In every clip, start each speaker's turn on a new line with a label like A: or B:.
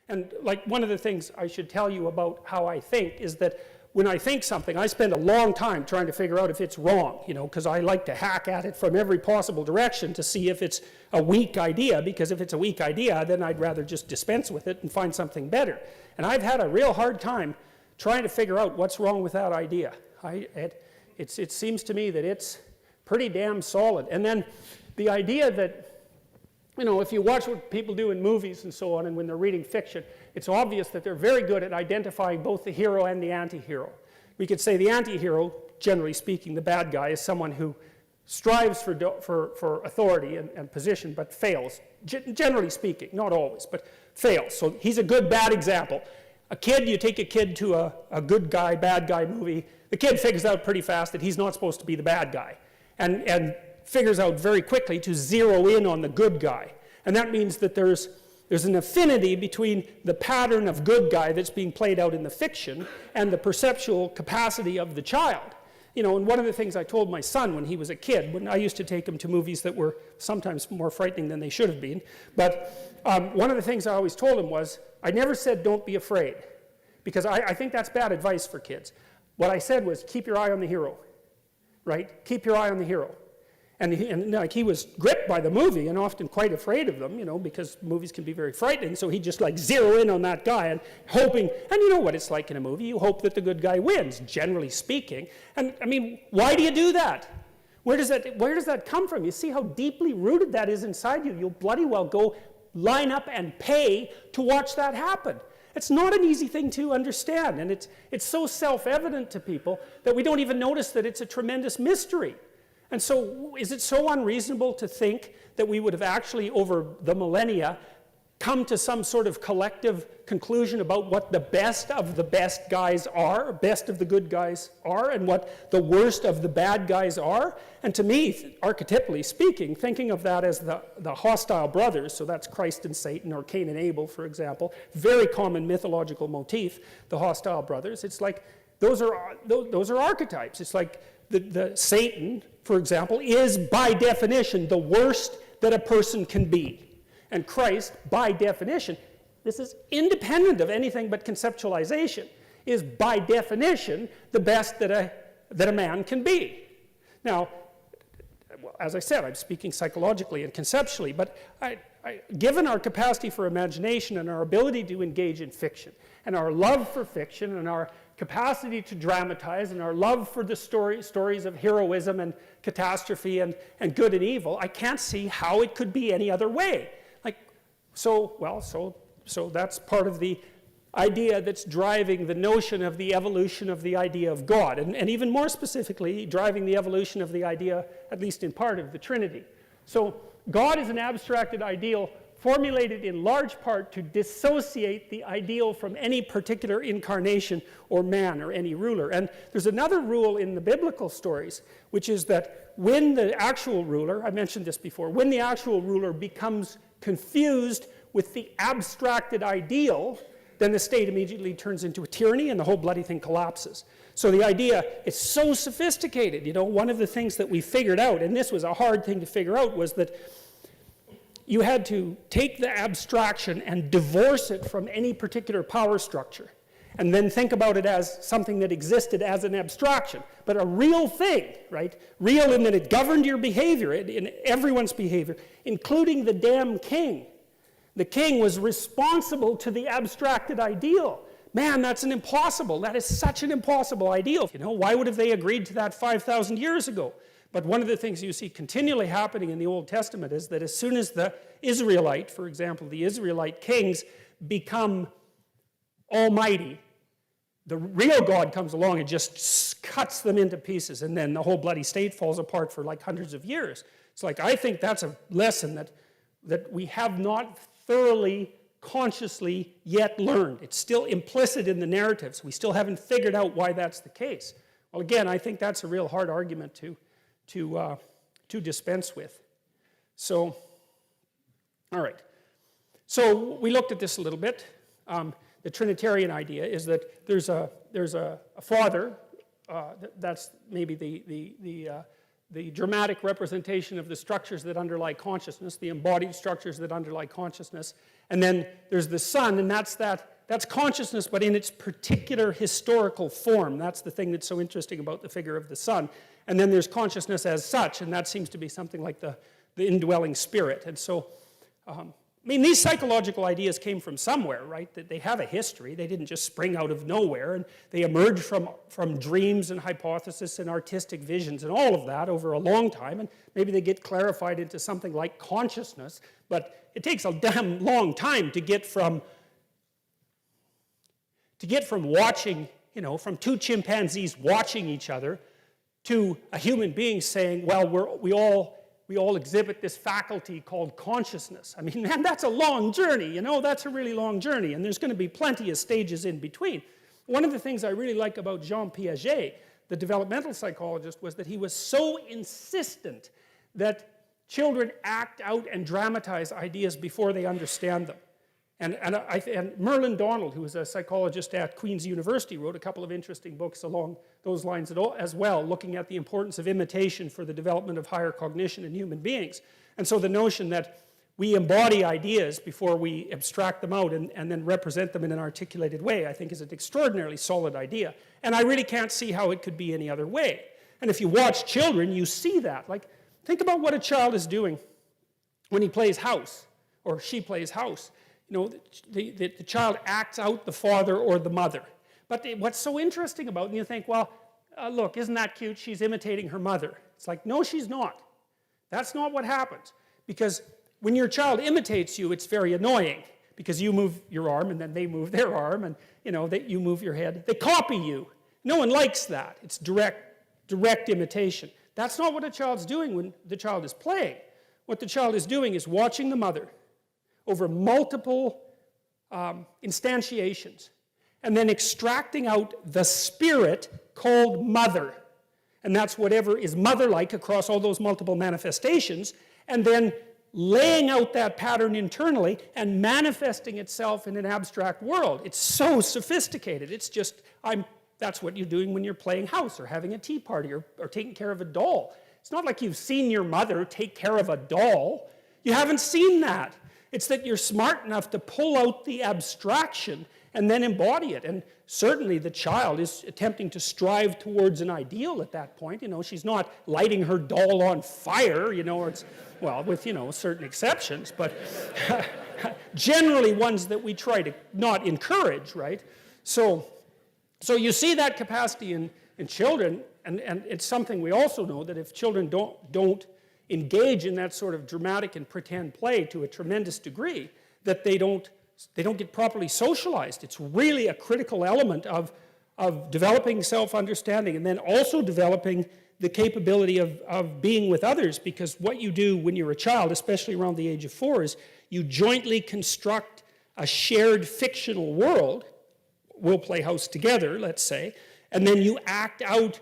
A: And like one of the things I should tell you about how I think is that when I think something, I spend a long time trying to figure out if it's wrong, because I like to hack at it from every possible direction to see if it's a weak idea, because if it's a weak idea, then I'd rather just dispense with it and find something better. And I've had a real hard time trying to figure out what's wrong with that idea. It seems to me that it's pretty damn solid. And then the idea that, if you watch what people do in movies and so on, and when they're reading fiction, it's obvious that they're very good at identifying both the hero and the anti-hero. We could say the anti-hero, generally speaking, the bad guy, is someone who strives for authority and position, but fails. Generally speaking, not always, but fails. So he's a good, bad example. You take a kid to a good guy, bad guy movie, the kid figures out pretty fast that he's not supposed to be the bad guy, and figures out very quickly to zero in on the good guy. And that means that there's an affinity between the pattern of good guy that's being played out in the fiction and the perceptual capacity of the child. And one of the things I told my son when he was a kid, when I used to take him to movies that were sometimes more frightening than they should have been, but one of the things I always told him was, I never said don't be afraid, because I think that's bad advice for kids. What I said was, keep your eye on the hero, right? Keep your eye on the hero. And he was gripped by the movie and often quite afraid of them, because movies can be very frightening. So he just zero in on that guy and hoping, and you know what it's like in a movie, you hope that the good guy wins, generally speaking. And I mean, why do you do that? Where does that come from? You see how deeply rooted that is inside you. You'll bloody well go line up and pay to watch that happen. It's not an easy thing to understand, and it's so self-evident to people that we don't even notice that it's a tremendous mystery. And so, is it so unreasonable to think that we would have actually, over the millennia, come to some sort of collective conclusion about what the best of the best guys are, best of the good guys are, and what the worst of the bad guys are? And to me, archetypally speaking, thinking of that as the hostile brothers, so that's Christ and Satan, or Cain and Abel, for example, very common mythological motif, the hostile brothers. It's like, those are archetypes. It's like the Satan, for example, is by definition the worst that a person can be. And Christ, by definition, this is independent of anything but conceptualization, is by definition the best that a man can be. Now, as I said, I'm speaking psychologically and conceptually, but given our capacity for imagination and our ability to engage in fiction, and our love for fiction, and our capacity to dramatize, and our love for the stories of heroism and catastrophe and good and evil, I can't see how it could be any other way. So that's part of the idea that's driving the notion of the evolution of the idea of God, and even more specifically, driving the evolution of the idea, at least in part, of the Trinity. So God is an abstracted ideal formulated in large part to dissociate the ideal from any particular incarnation or man or any ruler. And there's another rule in the biblical stories, which is that when the actual ruler, I mentioned this before, when the actual ruler becomes confused with the abstracted ideal, then the state immediately turns into a tyranny and the whole bloody thing collapses. So the idea is so sophisticated. One of the things that we figured out, and this was a hard thing to figure out, was that you had to take the abstraction and divorce it from any particular power structure, and then think about it as something that existed as an abstraction, but a real thing, right? Real in that it governed your behavior, in everyone's behavior, including the damn king. The king was responsible to the abstracted ideal. Man, that is such an impossible ideal. Why would have they agreed to that 5,000 years ago? But one of the things you see continually happening in the Old Testament is that as soon as the Israelite, for example, the Israelite kings become almighty, the real God comes along and just cuts them into pieces, and then the whole bloody state falls apart for hundreds of years. It's I think that's a lesson that we have not thoroughly, consciously yet learned. It's still implicit in the narratives. We still haven't figured out why that's the case. Well, again, I think that's a real hard argument to dispense with. So, all right. So we looked at this a little bit. The Trinitarian idea is that there's a father. That's maybe the dramatic representation of the structures that underlie consciousness, the embodied structures that underlie consciousness. And then there's the sun, and that's consciousness, but in its particular historical form. That's the thing that's so interesting about the figure of the sun. And then there's consciousness as such, and that seems to be something like the indwelling spirit. And so, I mean, these psychological ideas came from somewhere, right? That they have a history. They didn't just spring out of nowhere, and they emerged from dreams and hypotheses and artistic visions and all of that over a long time, and maybe they get clarified into something like consciousness, but it takes a damn long time to get from watching, you know, from two chimpanzees watching each other to a human being saying, well, we all exhibit this faculty called consciousness. I mean, man, that's a long journey, you know, that's a really long journey, and there's going to be plenty of stages in between. One of the things I really like about Jean Piaget, the developmental psychologist, was that he was so insistent that children act out and dramatize ideas before they understand them. And Merlin Donald, who was a psychologist at Queen's University, wrote a couple of interesting books along those lines as well, looking at the importance of imitation for the development of higher cognition in human beings. And so the notion that we embody ideas before we abstract them out and then represent them in an articulated way, I think is an extraordinarily solid idea. And I really can't see how it could be any other way. And if you watch children, you see that. Like, think about what a child is doing when he plays house, or she plays house. You know, the child acts out the father or the mother. But what's so interesting about it, and you think, well, look, isn't that cute? She's imitating her mother. It's like, no, she's not. That's not what happens. Because when your child imitates you, it's very annoying. Because you move your arm, and then they move their arm, and, you know, you move your head. They copy you. No one likes that. It's direct imitation. That's not what a child's doing when the child is playing. What the child is doing is watching the mother over multiple instantiations, and then extracting out the spirit called mother. And that's whatever is mother-like across all those multiple manifestations, and then laying out that pattern internally and manifesting itself in an abstract world. It's so sophisticated. It's just, that's what you're doing when you're playing house or having a tea party or taking care of a doll. It's not like you've seen your mother take care of a doll. You haven't seen that. It's that you're smart enough to pull out the abstraction and then embody it. And certainly the child is attempting to strive towards an ideal at that point. You know, she's not lighting her doll on fire, you know, or it's, well, with, you know, certain exceptions, but generally ones that we try to not encourage, right? So you see that capacity in children, and it's something we also know, that if children don't engage in that sort of dramatic and pretend play to a tremendous degree, that they don't get properly socialized. It's really a critical element of developing self-understanding, and then also developing the capability of being with others, because what you do when you're a child, especially around the age of 4, is you jointly construct a shared fictional world. We'll play house together, let's say, and then you act out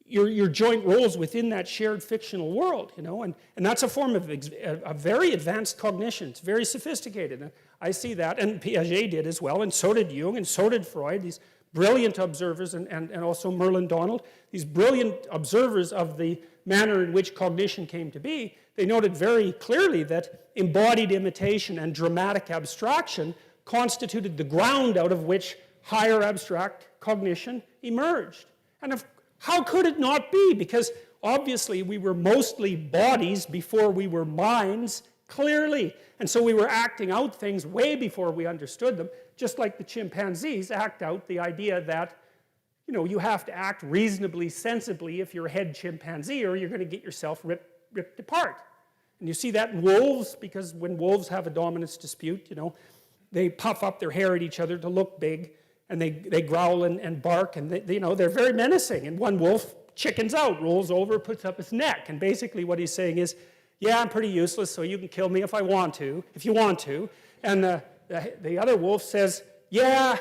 A: your joint roles within that shared fictional world, you know, and that's a form of a very advanced cognition. It's very sophisticated, and I see that, and Piaget did as well, and so did Jung, and so did Freud, these brilliant observers, and also Merlin Donald, these brilliant observers of the manner in which cognition came to be. They noted very clearly that embodied imitation and dramatic abstraction constituted the ground out of which higher abstract cognition emerged. And how could it not be? Because obviously we were mostly bodies before we were minds, clearly. And so we were acting out things way before we understood them, just like the chimpanzees act out the idea that, you know, you have to act reasonably sensibly if you're a head chimpanzee, or you're going to get yourself ripped apart. And you see that in wolves, because when wolves have a dominance dispute, you know, they puff up their hair at each other to look big, and they growl and bark, and they, you know, they're very menacing. And one wolf chickens out, rolls over, puts up his neck, and basically what he's saying is, yeah, I'm pretty useless, so you can kill me if you want to. And the other wolf says, yeah,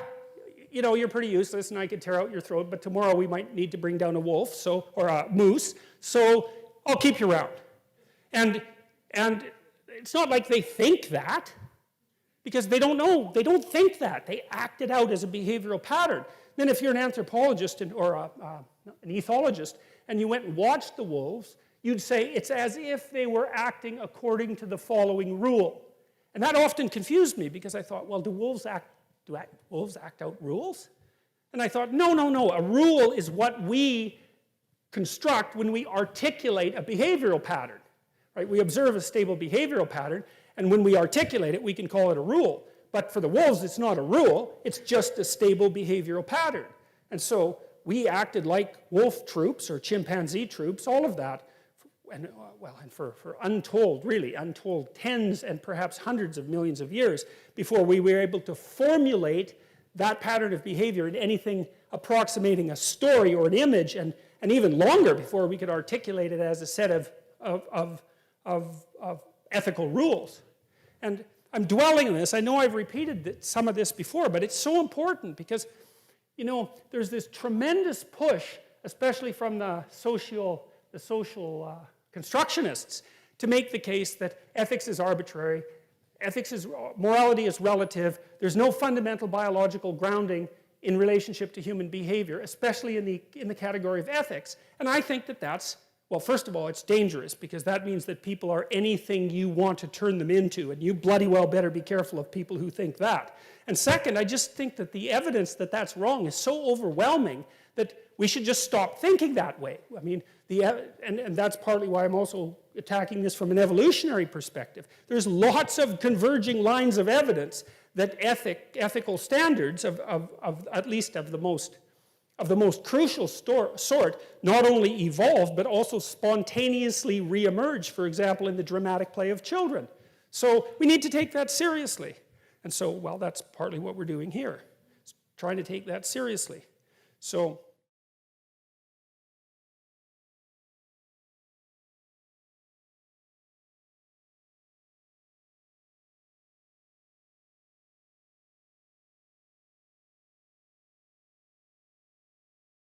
A: you know, you're pretty useless, and I could tear out your throat, but tomorrow we might need to bring down a wolf, or a moose, so I'll keep you around. And it's not like they think that, because they don't know, they don't think that. They act it out as a behavioral pattern. Then if you're an anthropologist or an ethologist, and you went and watched the wolves, you'd say it's as if they were acting according to the following rule. And that often confused me because I thought, well, do wolves act out rules? And I thought, no, no, no. A rule is what we construct when we articulate a behavioral pattern. Right? We observe a stable behavioral pattern, and when we articulate it, we can call it a rule. But for the wolves, it's not a rule. It's just a stable behavioral pattern. And so we acted like wolf troops or chimpanzee troops, all of that, and for untold, really untold tens and perhaps hundreds of millions of years before we were able to formulate that pattern of behavior in anything approximating a story or an image, and even longer before we could articulate it as a set of ethical rules. And I'm dwelling on this. I know I've repeated some of this before, but it's so important because, you know, there's this tremendous push, especially from the social constructionists, to make the case that ethics is arbitrary, morality is relative, there's no fundamental biological grounding in relationship to human behavior, especially in the category of ethics. And I think that that's, well, first of all, it's dangerous because that means that people are anything you want to turn them into, and you bloody well better be careful of people who think that. And second, I just think that the evidence that that's wrong is so overwhelming that we should just stop thinking that way. I mean, and that's partly why I'm also attacking this from an evolutionary perspective. There's lots of converging lines of evidence that ethical standards of at least of the most crucial sort not only evolve but also spontaneously reemerge, for example, in the dramatic play of children. So we need to take that seriously. And so, well, that's partly what we're doing here, trying to take that seriously. So